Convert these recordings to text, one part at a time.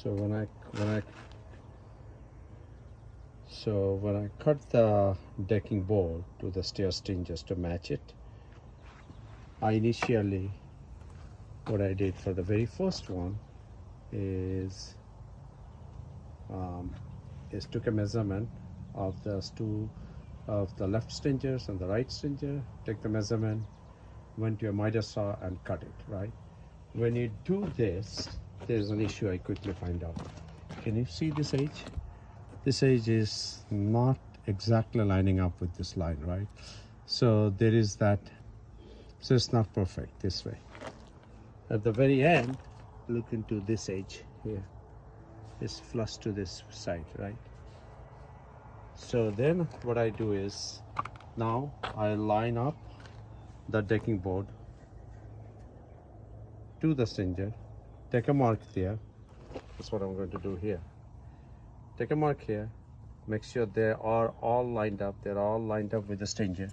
So when I cut the decking board to the stair string just to match it, I initially, what I did for the very first one is took a measurement of the left stringers and the right stringer, take the measurement, went to a miter saw and cut it, right? When you do this, there's an issue I quickly find out. Can you see this edge? This edge is not exactly lining up with this line, right? So there is that, so it's not perfect this way. At the very end, look into this edge here. It's flush to this side, right? So then what I do is, now I line up the decking board to the stringer, take a mark there. That's what I'm going to do here. Take a mark here, make sure they are all lined up, they're all lined up with the stringer,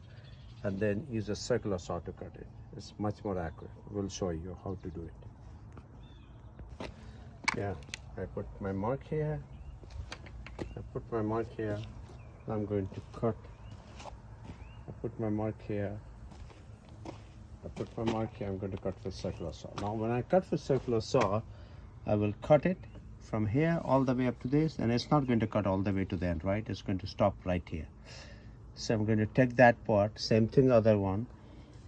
and then use a circular saw to cut it. It's much more accurate. We'll show you how to do it. Yeah, I put my mark here, I'm going to cut. I put my mark here, I'm going to cut with circular saw. Now when I cut with circular saw, I will cut it from here all the way up to this, and it's not going to cut all the way to the end, right? It's going to stop right here. So I'm going to take that part, same thing other one,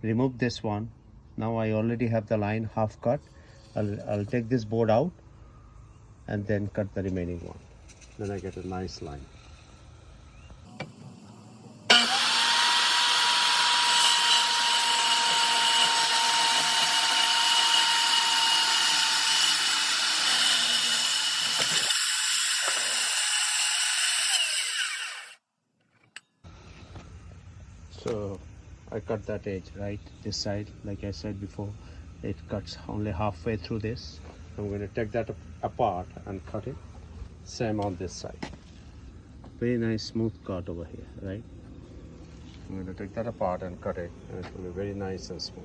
remove this one. Now I already have the line half cut. I'll take this board out and then cut the remaining one. Then I get a nice line. So I cut that edge, right? This side, like I said before, it cuts only halfway through this. I'm going to take that apart and cut it. Same on this side. Very nice smooth cut over here, right? I'm going to take that apart and cut it, and it will be very nice and smooth.